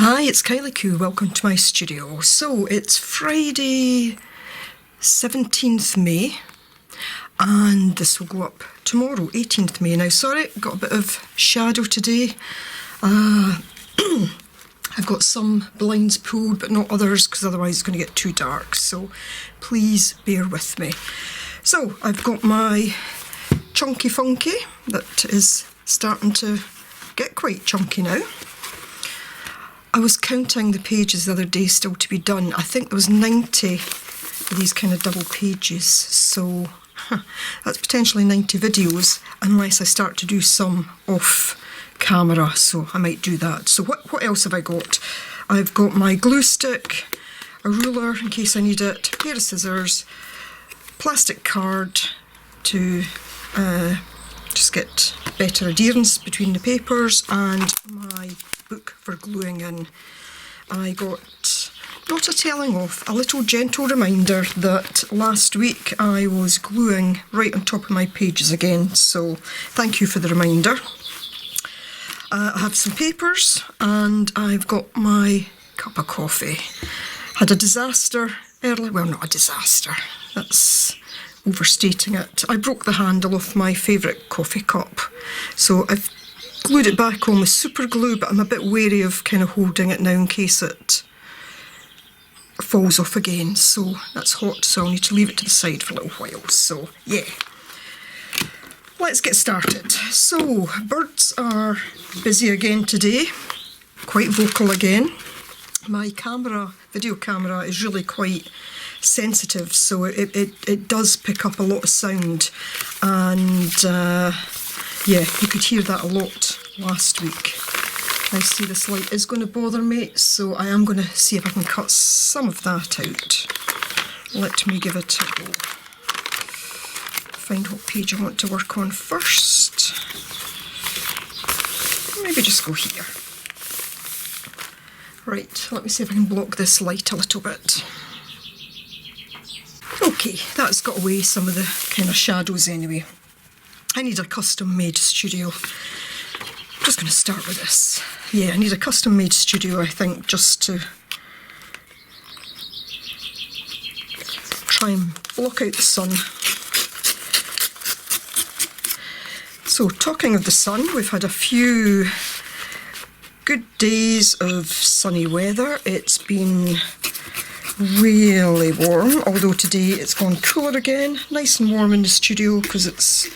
Hi, it's Kylie Q. Welcome to my studio. So it's Friday 17th May and this will go up tomorrow 18th May. Now sorry, got a bit of shadow today. I've got some blinds pulled but not others because otherwise it's going to get too dark, so please bear with me. So I've got my chunky funky that is starting to get quite chunky now. I was counting the pages the other day still to be done. I think there was 90 of these kind of double pages, so that's potentially 90 videos unless I start to do some off camera, so I might do that. So what else have I got? I've got my glue stick, a ruler in case I need it, a pair of scissors, plastic card to just get better adherence between the papers, and my book for gluing in. I got not a telling off, a little gentle reminder that last week I was gluing right on top of my pages again, so thank you for the reminder. I have some papers and I've got my cup of coffee. Had a disaster earlier, well, not a disaster, that's overstating it. I broke the handle off my favourite coffee cup, so I've glued it back on with super glue, but I'm a bit wary of kind of holding it now in case it falls off again. So that's hot, so I'll need to leave it to the side for a little while. So yeah, let's get started. So birds are busy again today, quite vocal again. My camera, video camera, is really quite sensitive, so it does pick up a lot of sound, and yeah, you could hear that a lot last week. I see this light is going to bother me, so I am going to see if I can cut some of that out. Let me give it a go. Find what page I want to work on first. Maybe just go here. Right, let me see if I can block this light a little bit. Okay, that's got away some of the kind of shadows anyway. I need a custom-made studio. I'm just going to start with this. Yeah, I need a custom-made studio, I think, just to try and block out the sun. So, talking of the sun, we've had a few good days of sunny weather. It's been really warm, although today it's gone cooler again. Nice and warm in the studio because it's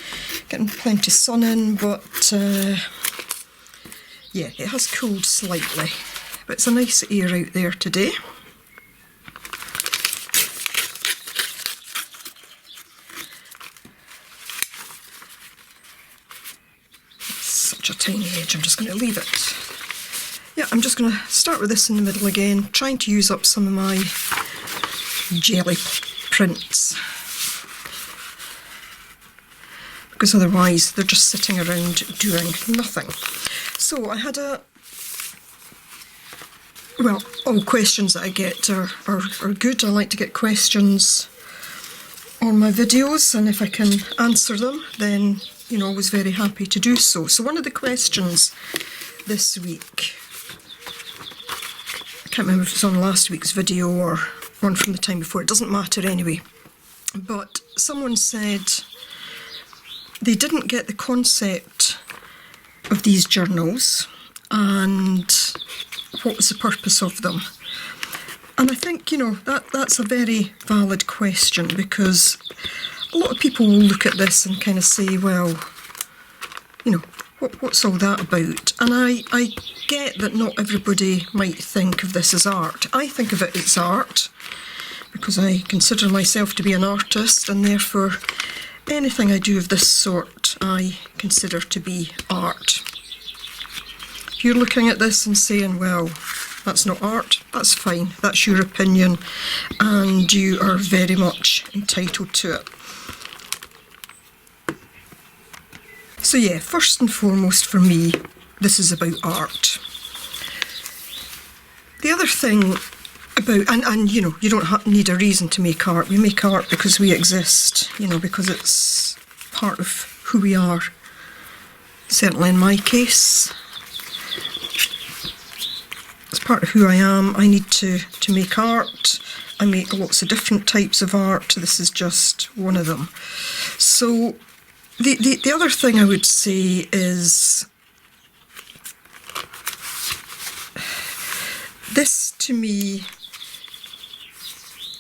getting plenty of sun in, but yeah, it has cooled slightly, but it's a nice air out there today. It's such a tiny edge, I'm just going to leave it. Yeah, I'm just going to start with this in the middle again, trying to use up some of my jelly prints, because otherwise they're just sitting around doing nothing. So I had all questions that I get are good. I like to get questions on my videos, and if I can answer them, then, you know, I was very happy to do so. So one of the questions this week, I can't remember if it was on last week's video or one from the time before, it doesn't matter anyway, but someone said they didn't get the concept of these journals and what was the purpose of them. And I think, you know, that's a very valid question, because a lot of people will look at this and kind of say, well, you know, what's all that about? And I get that not everybody might think of this as art. I think of it as art because I consider myself to be an artist, and therefore anything I do of this sort I consider to be art. If you're looking at this and saying, well, that's not art, that's fine, that's your opinion, and you are very much entitled to it. So yeah, first and foremost for me, this is about art. The other thing about, and you know, you don't need a reason to make art. We make art because we exist, you know, because it's part of who we are. Certainly in my case, it's part of who I am. I need to make art. I make lots of different types of art. This is just one of them. So the other thing I would say is this, to me,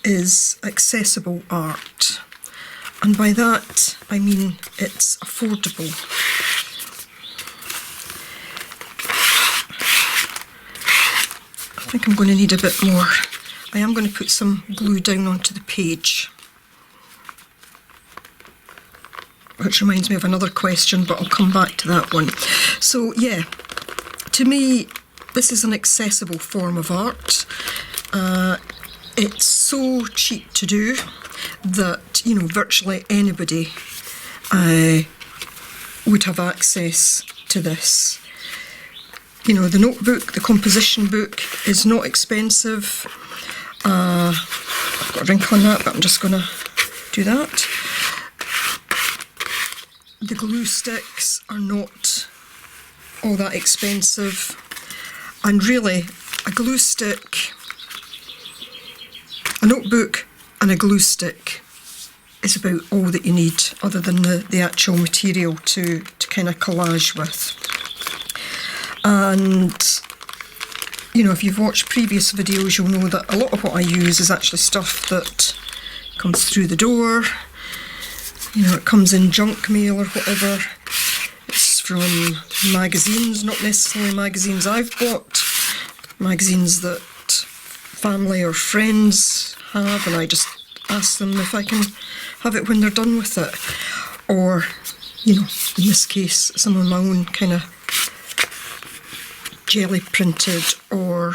is accessible art. And by that, I mean it's affordable. I think I'm going to need a bit more. I am going to put some glue down onto the page. Which reminds me of another question, but I'll come back to that one. So yeah, to me, this is an accessible form of art. It's so cheap to do that, you know, virtually anybody would have access to this. You know, the notebook, the composition book is not expensive. I've got a wrinkle on that, but I'm just going to do that. The glue sticks are not all that expensive. And really, a glue stick, a notebook and a glue stick is about all that you need, other than the actual material to kind of collage with. And, you know, if you've watched previous videos, you'll know that a lot of what I use is actually stuff that comes through the door. You know, it comes in junk mail or whatever. It's from magazines, not necessarily magazines I've bought, magazines that family or friends have, and I just ask them if I can have it when they're done with it. Or, you know, in this case, some of my own kind of jelly printed or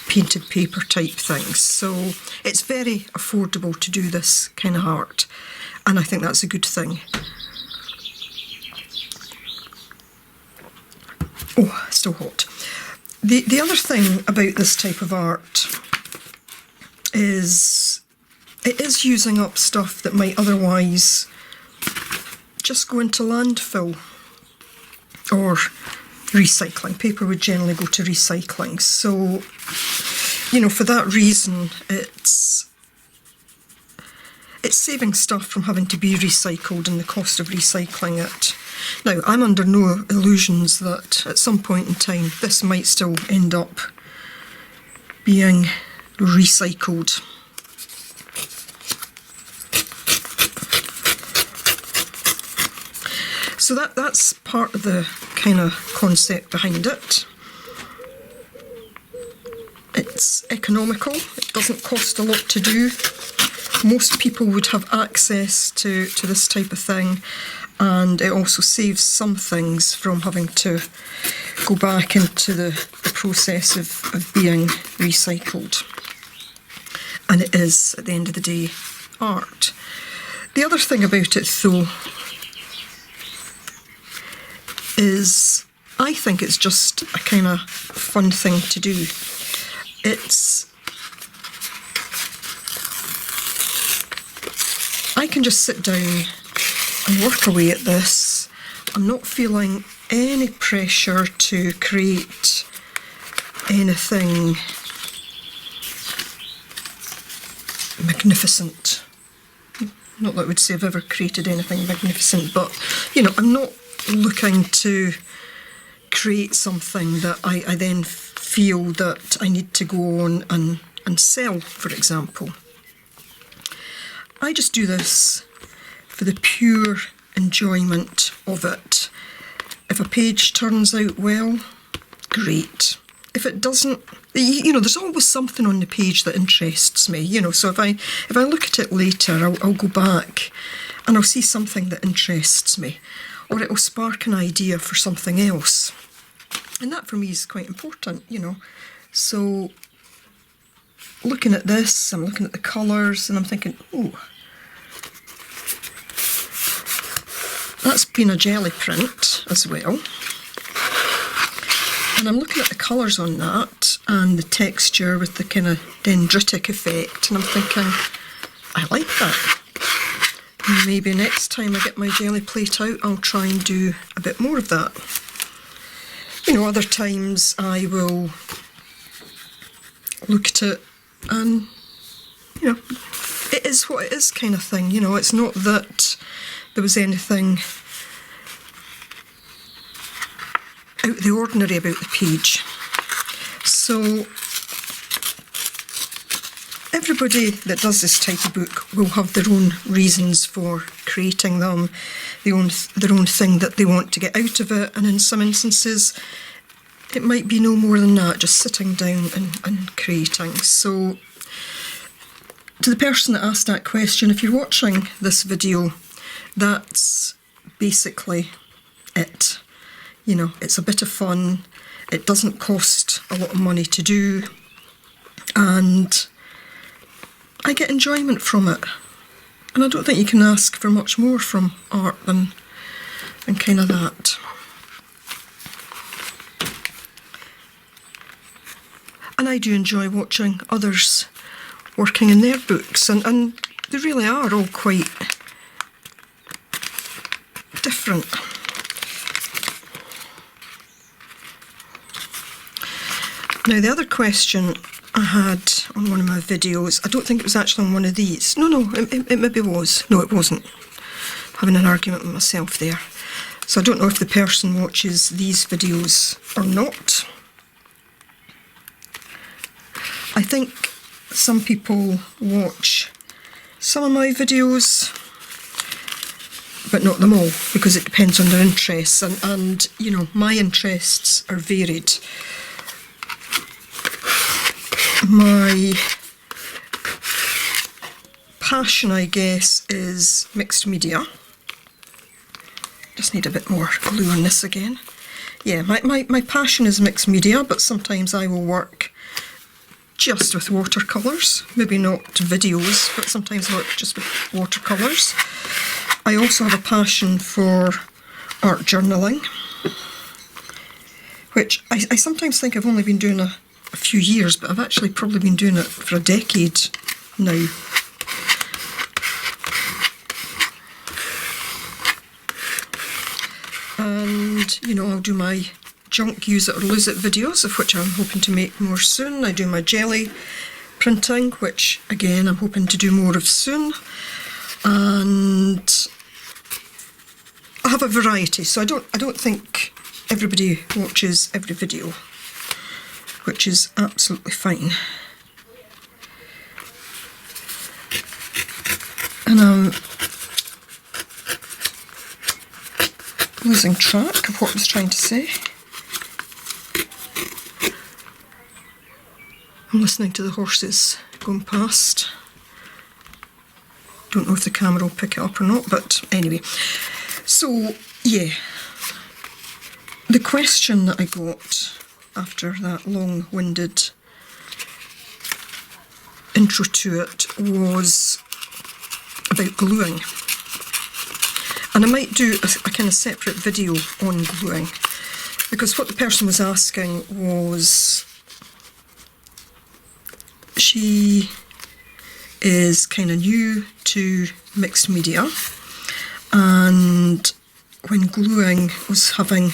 painted paper type things. So it's very affordable to do this kind of art, and I think that's a good thing. Oh, still hot. The other thing about this type of art is it is using up stuff that might otherwise just go into landfill or recycling. Paper would generally go to recycling. So, you know, for that reason, it's saving stuff from having to be recycled and the cost of recycling it. Now, I'm under no illusions that at some point in time this might still end up being recycled. So that's part of the kind of concept behind it. It's economical, it doesn't cost a lot to do. Most people would have access to this type of thing, and it also saves some things from having to go back into the process of being recycled. And it is, at the end of the day, art. The other thing about it, though, is I think it's just a kind of fun thing to do. I can just sit down and work away at this. I'm not feeling any pressure to create anything magnificent. Not that I would say I've ever created anything magnificent, but, you know, I'm not looking to create something that I then feel that I need to go on and sell, for example. I just do this for the pure enjoyment of it. If a page turns out well, great. If it doesn't, you know, there's always something on the page that interests me, you know, so if I look at it later, I'll go back and I'll see something that interests me, or it'll spark an idea for something else. And that for me is quite important, you know. So looking at this, I'm looking at the colours and I'm thinking, oh, that's been a jelly print as well. And I'm looking at the colours on that and the texture with the kind of dendritic effect, and I'm thinking, I like that. Maybe next time I get my jelly plate out, I'll try and do a bit more of that. You know, other times I will look at it and, you know, it is what it is kind of thing. You know, it's not that there was anything out of the ordinary about the page. So everybody that does this type of book will have their own reasons for creating them, their own thing that they want to get out of it, and in some instances it might be no more than that, just sitting down and creating. So to the person that asked that question, if you're watching this video, that's basically it. You know, it's a bit of fun, it doesn't cost a lot of money to do, and I get enjoyment from it. And I don't think you can ask for much more from art than kind of that. And I do enjoy watching others working in their books, and they really are all quite different. Now, the other question I had on one of my videos, I don't think it was actually on one of these. No, it maybe was. No, it wasn't. Having an argument with myself there. So I don't know if the person watches these videos or not. I think some people watch some of my videos, but not them all, because it depends on their interests, and you know, my interests are varied. My passion, I guess, is mixed media. Just need a bit more glue on this again. Yeah, my passion is mixed media, but sometimes I will work just with watercolours. Maybe not videos, but sometimes I work just with watercolours. I also have a passion for art journaling, which I sometimes think I've only been doing a few years, but I've actually probably been doing it for a decade now. And, you know, I'll do my junk use it or lose it videos, of which I'm hoping to make more soon. I do my jelly printing, which again I'm hoping to do more of soon. And I have a variety, so I don't think everybody watches every video, which is absolutely fine. And I'm losing track of what I was trying to say. I'm listening to the horses going past. Don't know if the camera will pick it up or not, but anyway. So, yeah. The question that I got after that long-winded intro to it was about gluing. And I might do a kind of separate video on gluing, because what the person was asking was, she is kind of new to mixed media, and when gluing was having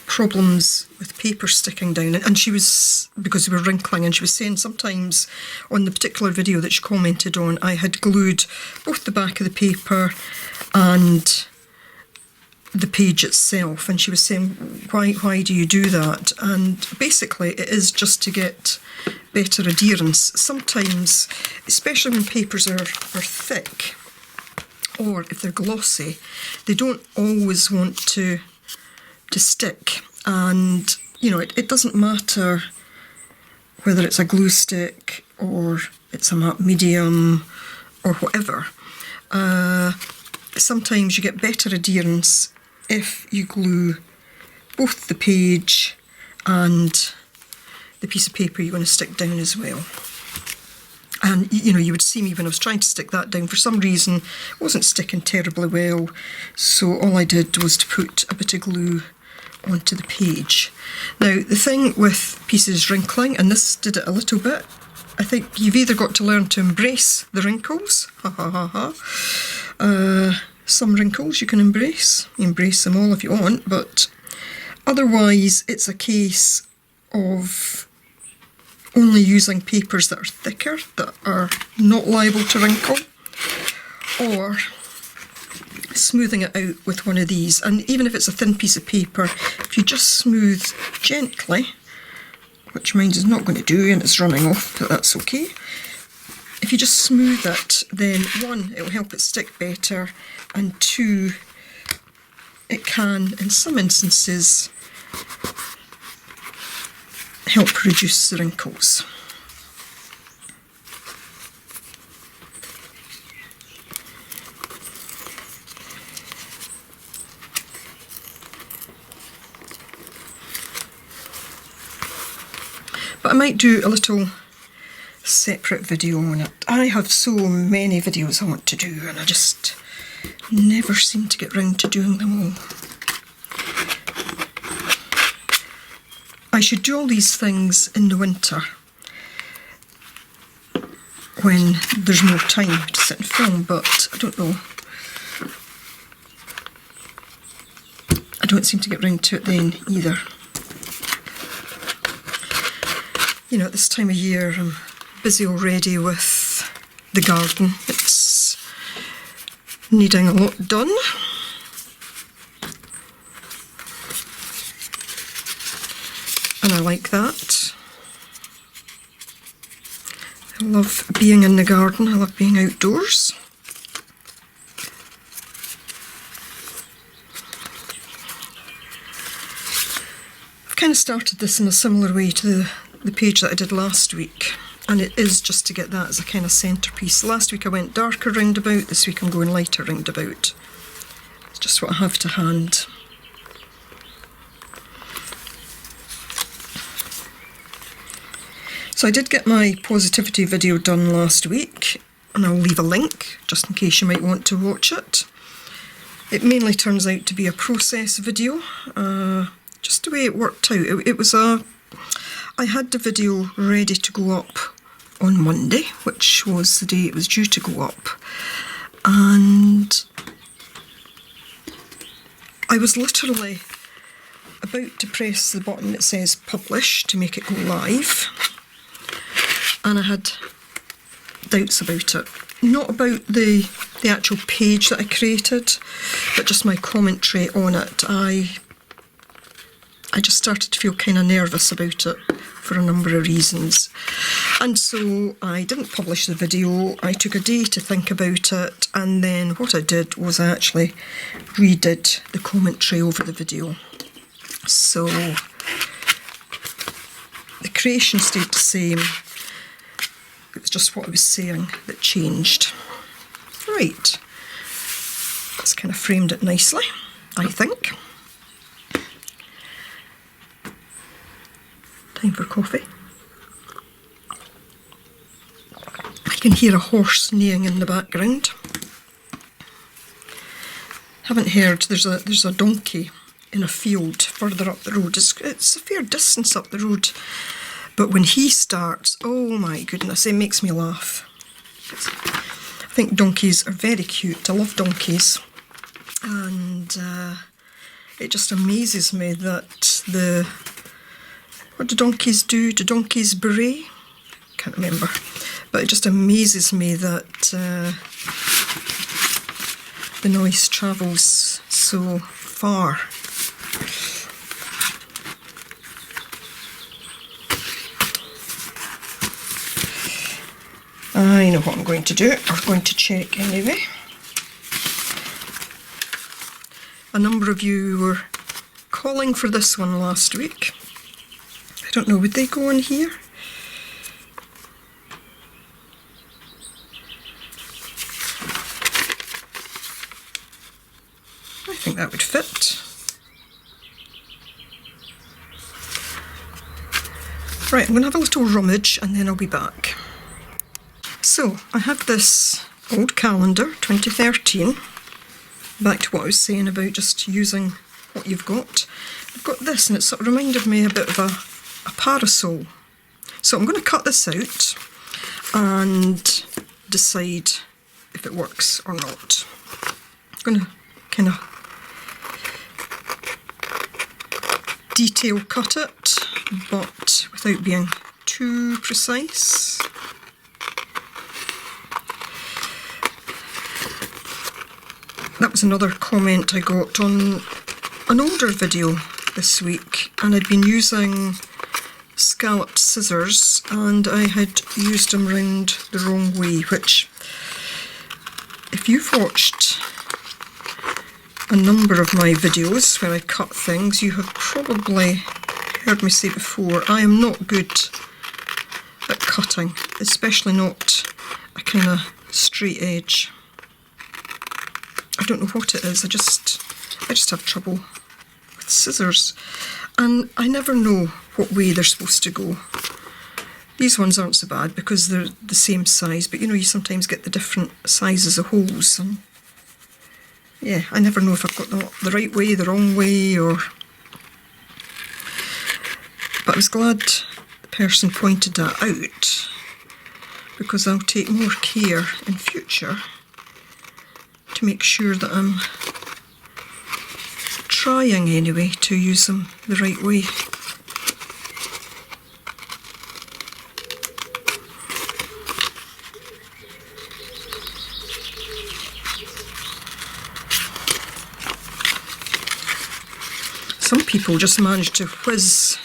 problems with paper sticking down, and she was, because we were wrinkling, and she was saying sometimes on the particular video that she commented on, I had glued both the back of the paper and the page itself, and she was saying, why do you do that? And basically it is just to get better adherence. Sometimes, especially when papers are thick, or if they're glossy, they don't always want to stick. And you know, it doesn't matter whether it's a glue stick or it's a matte medium or whatever. Sometimes you get better adherence if you glue both the page and the piece of paper you're going to stick down as well. And you know, you would see me when I was trying to stick that down, for some reason it wasn't sticking terribly well, so all I did was to put a bit of glue onto the page. Now, the thing with pieces wrinkling, and this did it a little bit, I think you've either got to learn to embrace the wrinkles, some wrinkles you can embrace them all if you want, but otherwise it's a case of only using papers that are thicker, that are not liable to wrinkle, or smoothing it out with one of these. And even if it's a thin piece of paper, if you just smooth gently, which mine is not going to do and it's running off, but that's okay. If you just smooth it, then one, it will help it stick better, and two, it can, in some instances, help reduce the wrinkles. But I might do a little separate video on it. I have so many videos I want to do, and I just never seem to get round to doing them all. I should do all these things in the winter when there's more time to sit and film, but I don't know. I don't seem to get round to it then either. You know, at this time of year I'm busy already with the garden. It's needing a lot done. And I like that. I love being in the garden, I love being outdoors. I've kind of started this in a similar way to the page that I did last week. And it is just to get that as a kind of centrepiece. Last week I went darker roundabout, this week I'm going lighter roundabout. It's just what I have to hand. So I did get my positivity video done last week, and I'll leave a link just in case you might want to watch it. It mainly turns out to be a process video, just the way it worked out. I had the video ready to go up on Monday, which was the day it was due to go up, and I was literally about to press the button that says publish to make it go live, and I had doubts about it. Not about the actual page that I created, but just my commentary on it. I just started to feel kind of nervous about it for a number of reasons. And so I didn't publish the video. I took a day to think about it, and then what I did was I actually redid the commentary over the video. So the creation stayed the same. It was just what I was saying that changed. Right. That's kind of framed it nicely, I think. Time for coffee. I can hear a horse neighing in the background. Haven't heard, there's a donkey in a field further up the road. It's a fair distance up the road, but when he starts, oh my goodness, it makes me laugh. I think donkeys are very cute. I love donkeys, and it just amazes me that what do donkeys do? Do donkeys bray? Can't remember. But it just amazes me that the noise travels so far. I know what I'm going to do. I'm going to check anyway. A number of you were calling for this one last week. I don't know, would they go on here? I think that would fit. Right, I'm going to have a little rummage and then I'll be back. So, I have this old calendar, 2013. Back to what I was saying about just using what you've got. I've got this, and it sort of reminded me a bit of a parasol. So I'm going to cut this out and decide if it works or not. I'm going to kind of detail cut it, but without being too precise. That was another comment I got on an older video this week, and I'd been using scalloped scissors and I had used them round the wrong way, which, if you've watched a number of my videos where I cut things, you have probably heard me say before, I am not good at cutting, especially not a kind of straight edge. I don't know what it is, I just have trouble with scissors, and I never know what way they're supposed to go. These ones aren't so bad because they're the same size, but you know, you sometimes get the different sizes of holes, and yeah, I never know if I've got the right way, the wrong way, or... But I was glad the person pointed that out, because I'll take more care in future to make sure that I'm trying anyway to use them the right way. Some people just manage to whiz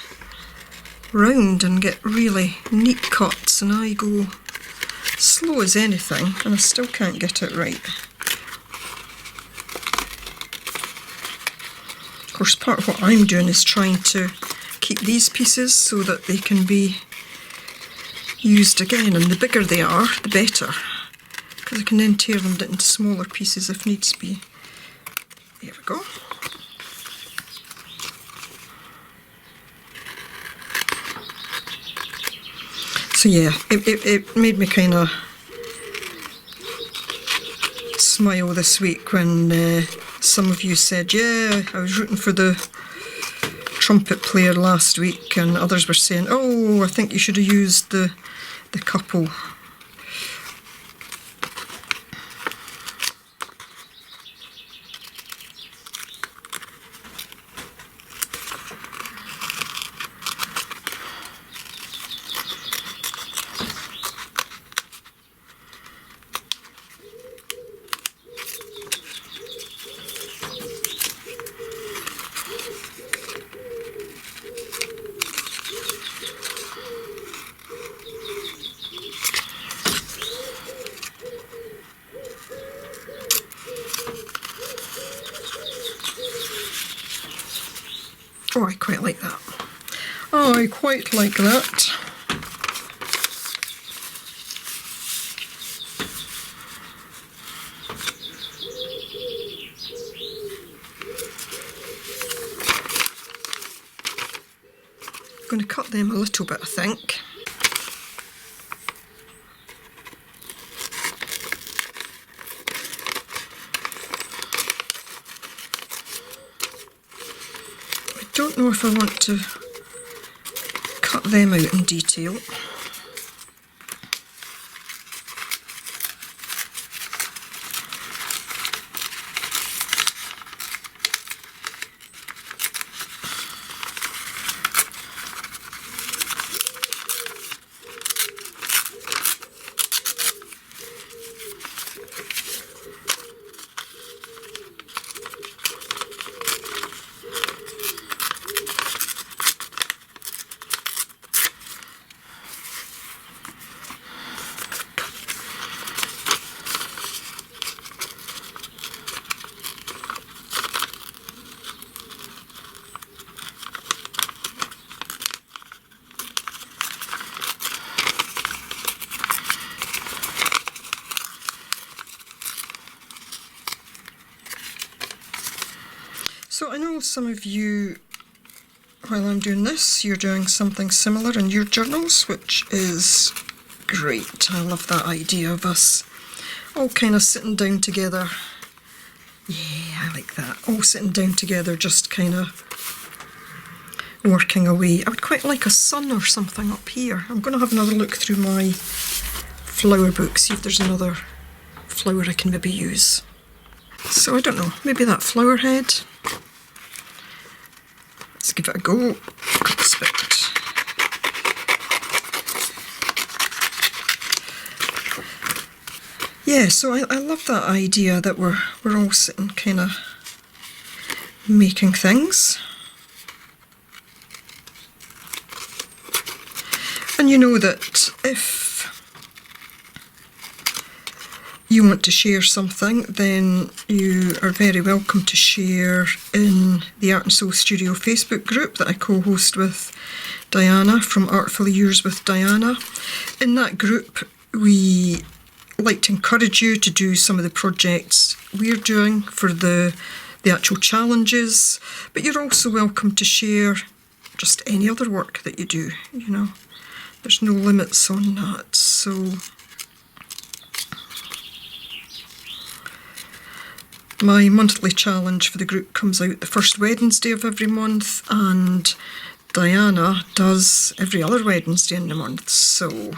round and get really neat cuts, and I go slow as anything and I still can't get it right. Of course, part of what I'm doing is trying to keep these pieces so that they can be used again, and the bigger they are, the better, because I can then tear them into smaller pieces if needs be. There we go. So yeah, it made me kind of smile this week when some of you said, yeah, I was rooting for the trumpet player last week, and others were saying, oh, I think you should have used the couple. Oh, I quite like that. Oh, I quite like that. I'm going to cut them a little bit, I think. I don't know if I want to cut them out in detail. So I know some of you, while I'm doing this, you're doing something similar in your journals, which is great. I love that idea of us all kind of sitting down together. Yeah, I like that. All sitting down together, just kind of working away. I would quite like a sun or something up here. I'm going to have another look through my flower book, see if there's another flower I can maybe use. So I don't know, maybe that flower head. Let's give it a go. Cut this bit. yeah, so I love that idea that we're all sitting kind of making things. And you know that if you want to share something, then you are very welcome to share in the Art and Soul Studio Facebook group that I co-host with Diana from Artfully Yours with Diana. In that group, we like to encourage you to do some of the projects we're doing for the actual challenges, but you're also welcome to share just any other work that you do, you know. There's no limits on that, so my monthly challenge for the group comes out the first Wednesday of every month, and Diana does every other Wednesday in the month, so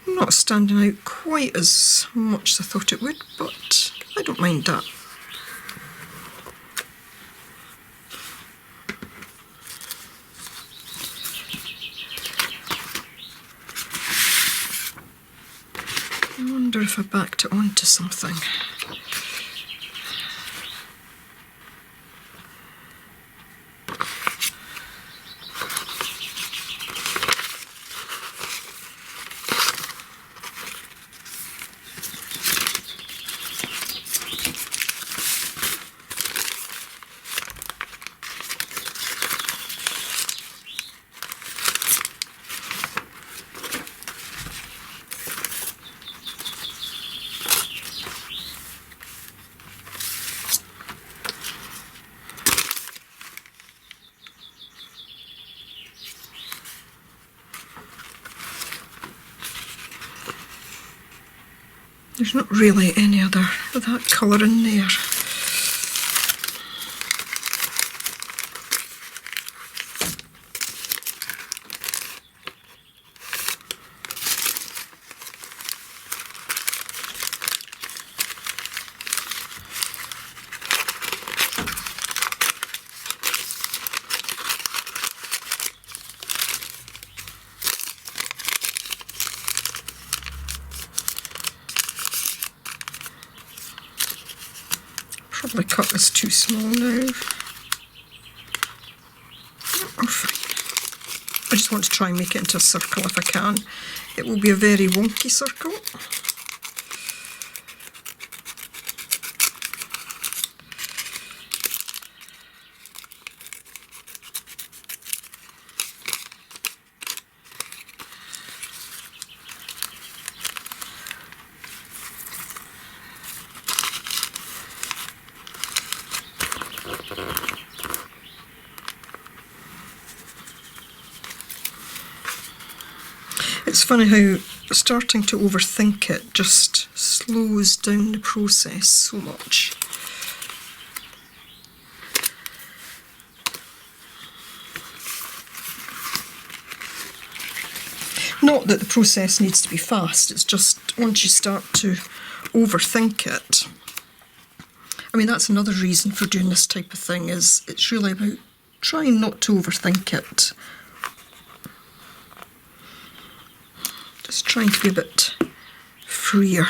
not standing out quite as much as I thought it would, but I don't mind that. I wonder if I backed it onto something. There's not really any other of that colour in there. Probably cut this too small now. Oh, fine. I just want to try and make it into a circle if I can. It will be a very wonky circle. It's funny how starting to overthink it just slows down the process so much. Not that the process needs to be fast, it's just once you start to overthink it. I mean, that's another reason for doing this type of thing, is it's really about trying not to overthink it. Just trying to be a bit freer.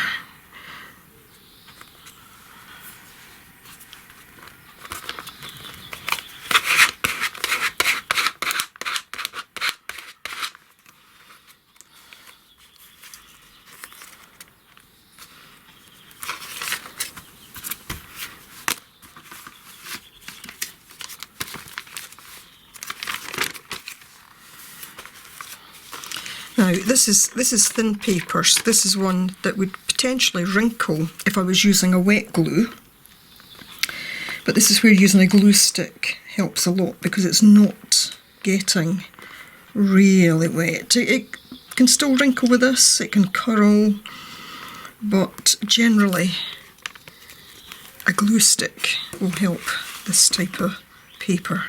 Now, this is thin paper, so this is one that would potentially wrinkle if I was using a wet glue. But this is where using a glue stick helps a lot, because it's not getting really wet. It can still wrinkle with this, it can curl, but generally a glue stick will help this type of paper.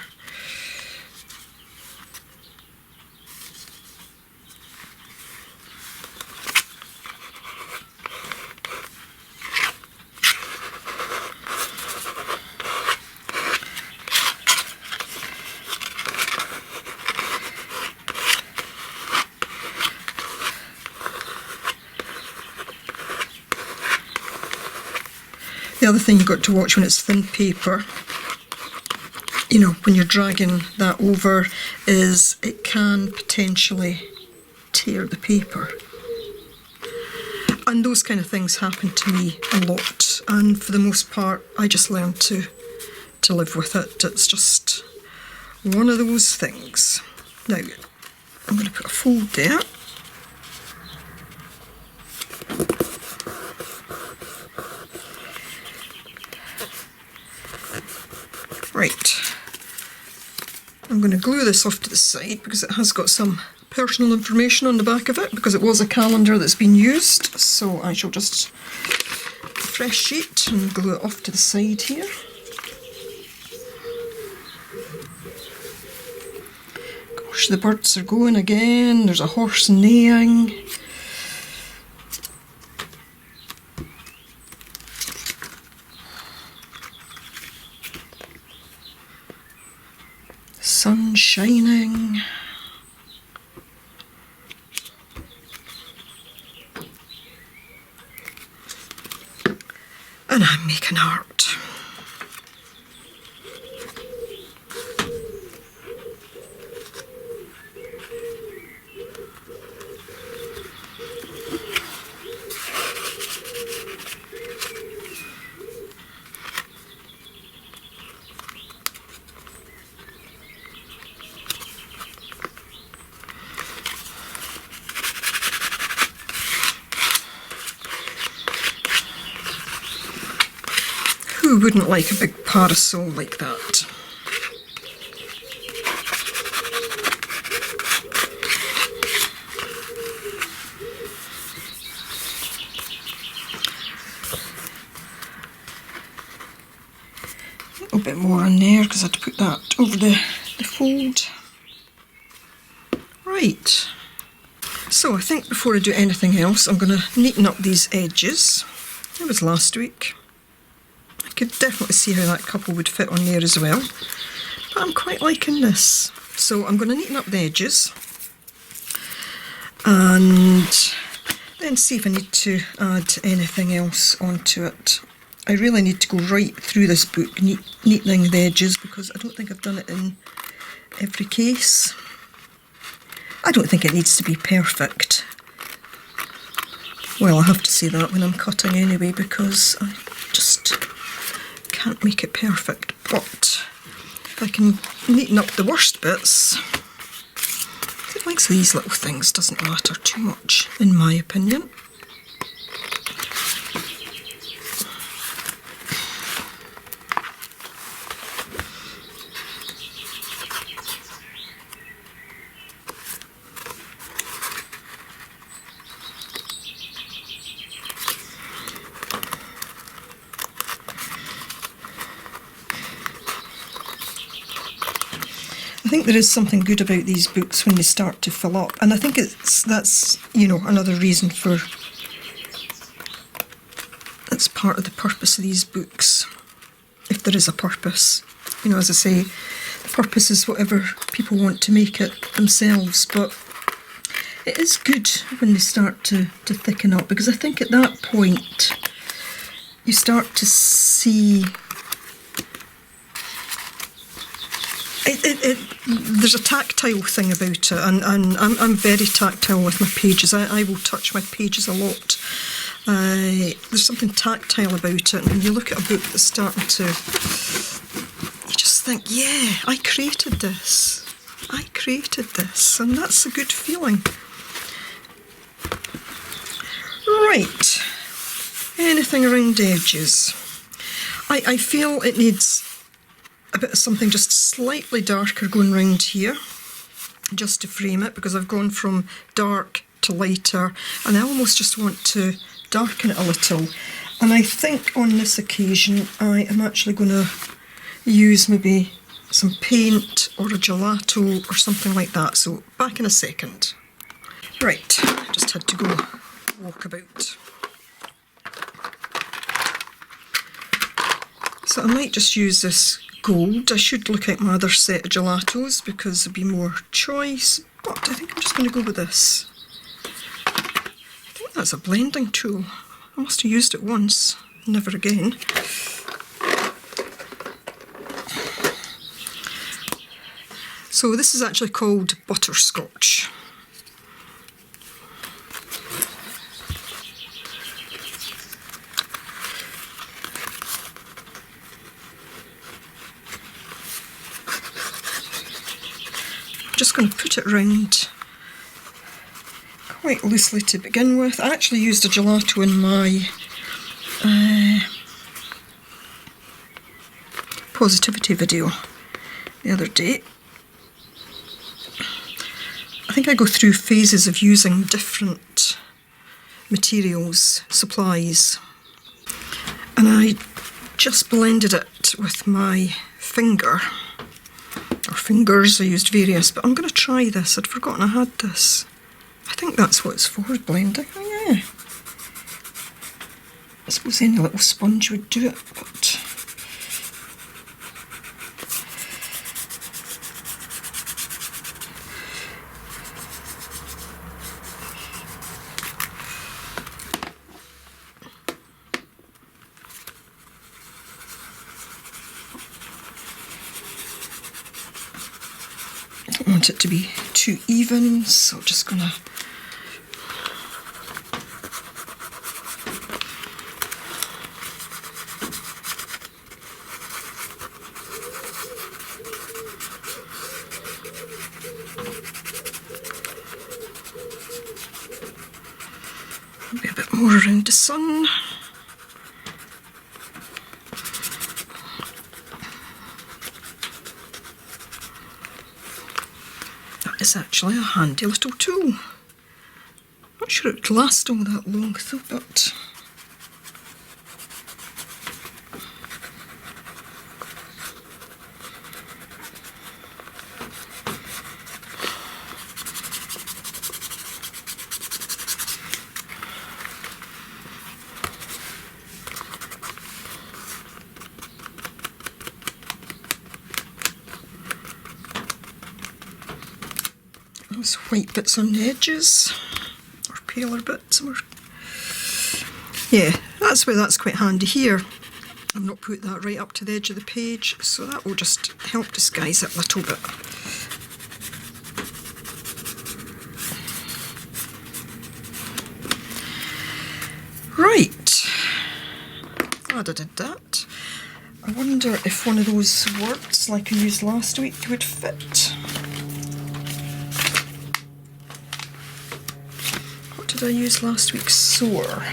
The other thing you've got to watch when it's thin paper, you know, when you're dragging that over, is it can potentially tear the paper. And those kind of things happen to me a lot, and for the most part I just learned to live with it. It's just one of those things. Now I'm going to put a fold there. Right, I'm going to glue this off to the side because it has got some personal information on the back of it, because it was a calendar that's been used. So I shall just fresh sheet and glue it off to the side here. Gosh, the birds are going again. There's a horse neighing. Sun shining. And I'm making art. Who wouldn't like a big parasol like that? A little bit more in there because I had to put that over the fold. Right, so I think before I do anything else I'm going to neaten up these edges. It was last week. I could definitely see how that couple would fit on there as well, but I'm quite liking this. So I'm going to neaten up the edges and then see if I need to add anything else onto it. I really need to go right through this book neatening the edges, because I don't think I've done it in every case. I don't think it needs to be perfect. Well, I have to say that when I'm cutting anyway, because I just can't make it perfect. But if I can neaten up the worst bits, who likes these little things? Doesn't matter too much, in my opinion. I think there is something good about these books when they start to fill up, and I think that's you know, another reason for, that's part of the purpose of these books, if there is a purpose. You know, as I say, the purpose is whatever people want to make it themselves, but it is good when they start to thicken up, because I think at that point you start to see there's a tactile thing about it, and I'm very tactile with my pages. I will touch my pages a lot. There's something tactile about it, and when you look at a book that's starting to, you just think, yeah, I created this, and that's a good feeling. Right, anything around edges. I feel it needs a bit of something just slightly darker going round here, just to frame it, because I've gone from dark to lighter, and I almost just want to darken it a little. And I think on this occasion I am actually going to use maybe some paint or a gelato or something like that. So back in a second. Right, I just had to go walk about. So I might just use this gold. I should look at my other set of gelatos because there'll be more choice, but I think I'm just going to go with this. I think that's a blending tool. I must have used it once. never again. So this is actually called butterscotch. I'm just going to put it round quite loosely to begin with. I actually used a gelato in my positivity video the other day. I think I go through phases of using different materials, supplies, and I just blended it with my finger, or fingers. I used various, but I'm going to try this. I'd forgotten I had this. I think that's what it's for, blending. Oh yeah. I suppose any little sponge would do it, but I don't want it to be too even, so I'm just going to maybe a bit more around the sun. That is actually a handy little tool. Not sure it would last all that long though, but those white bits on the edges, or paler bits, or yeah, that's where that's quite handy here. I've not put that right up to the edge of the page, so that will just help disguise it a little bit. Right, glad I did that. I wonder if one of those words like I used last week would fit. What did I use last week? Soar.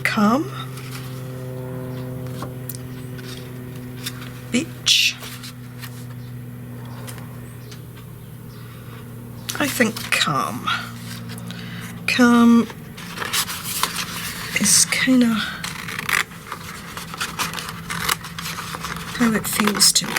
Calm. Beach. I think calm. Calm is kind of how it feels to me.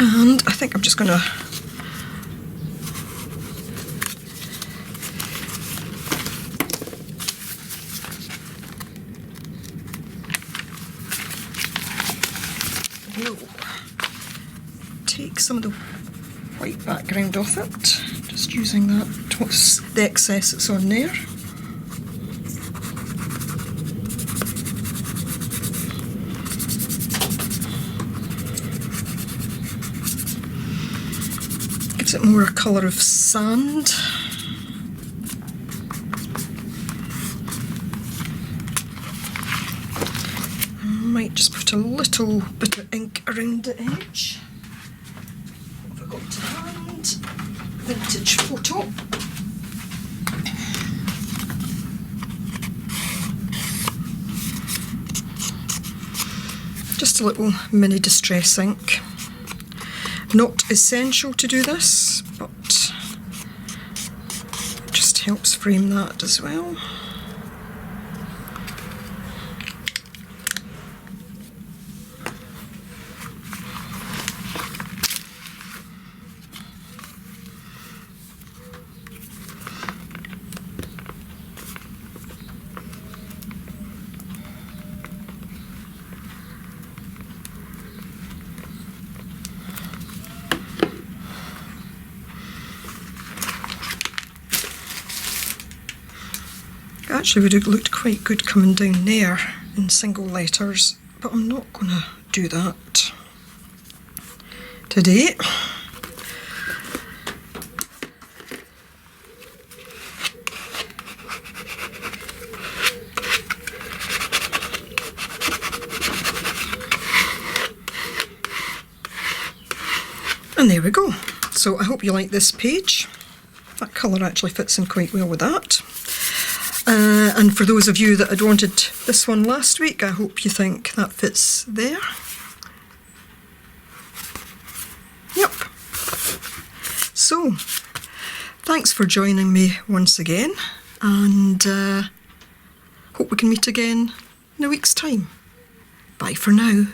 And I think I'm just going to take some of the white background off it, just using that, what's the excess that's on there. Gives it more a colour of sand. Might just put a little bit of ink around the edge. What have I got to hand? Vintage photo. Just a little mini distress ink. Not essential to do this, but it just helps frame that as well. actually would have looked quite good coming down there in single letters, but I'm not going to do that today. And there we go. So I hope you like this page. That colour actually fits in quite well with that. And for those of you that had wanted this one last week, I hope you think that fits there. Yep. So, thanks for joining me once again, and hope we can meet again in a week's time. Bye for now.